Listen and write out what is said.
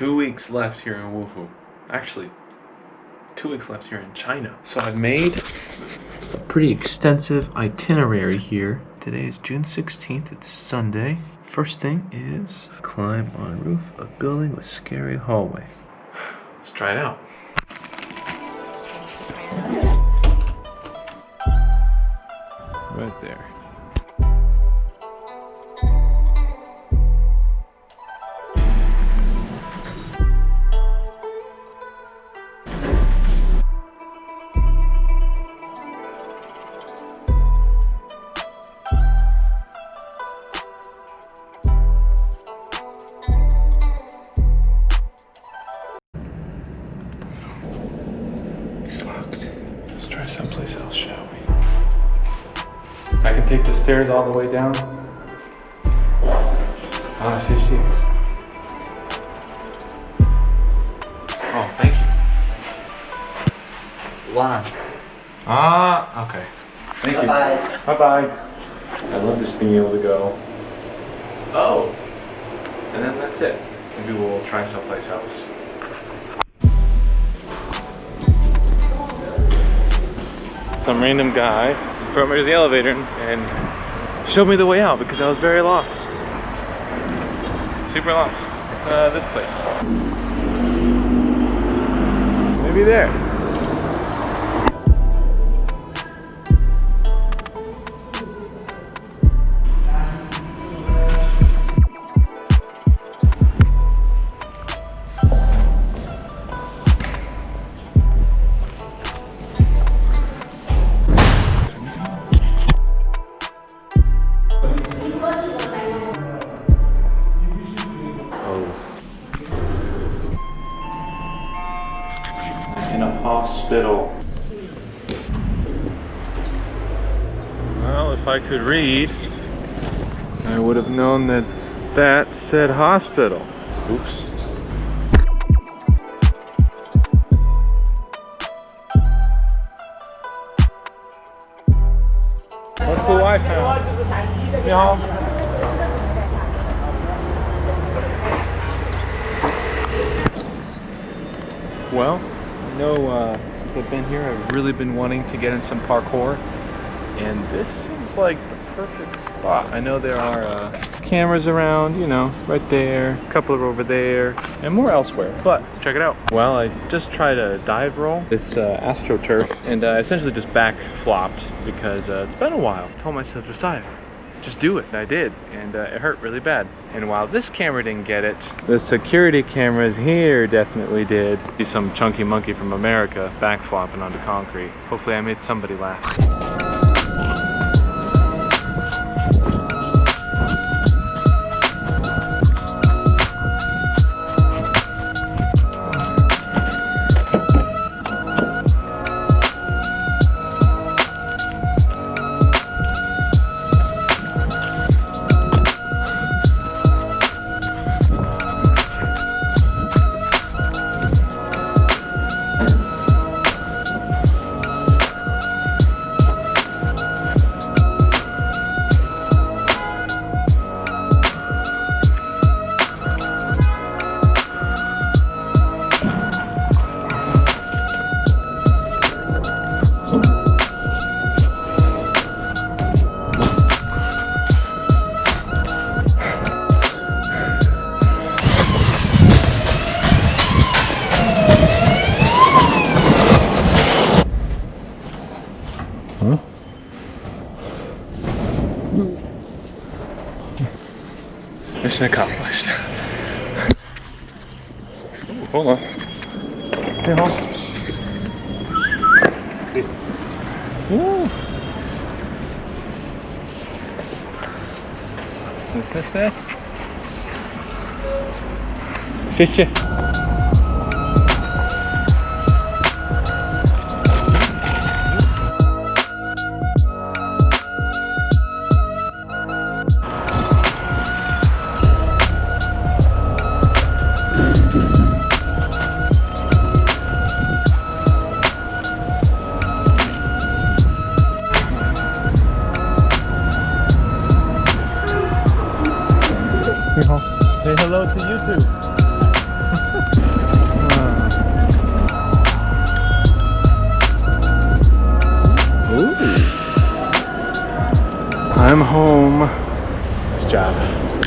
2 weeks left here in Wuhu. Actually, 2 weeks left here in China. So I've made a pretty extensive itinerary here. Today is June 16th, it's Sunday. First thing is climb on roof of building with scary hallway. Let's try it out. Right there. It's locked. Let's try someplace else, shall we? I can take the stairs all the way down. Ah, see. Oh, thank you. One. Ah, okay. Thank you. Bye-bye. Bye-bye. I love just being able to go, oh, and then that's it. Maybe we'll try someplace else. Some random guy brought me to the elevator and showed me the way out because I was very lost. Super lost. This place. Maybe there. In a hospital. Well, if I could read, I would have known that that said hospital. Oops. What's the Wi-Fi? Yeah. Well, I know since I've been here, I've really been wanting to get in some parkour, and this seems like the perfect spot. I know there are cameras around, you know, right there, a couple are over there, and more elsewhere, but let's check it out. Well, I just tried a dive roll, this AstroTurf, and essentially just back flopped because it's been a while. I told myself, Josiah, just do it. And I did, and it hurt really bad. And while this camera didn't get it, the security cameras here definitely did. See some chunky monkey from America backflopping onto concrete. Hopefully I made somebody laugh. Huh? Mission accomplished. Ooh, hold on. Hey, hold on. Ooh. What's that? 谢谢。你好 ，Say hello to YouTube I'm home. Nice job.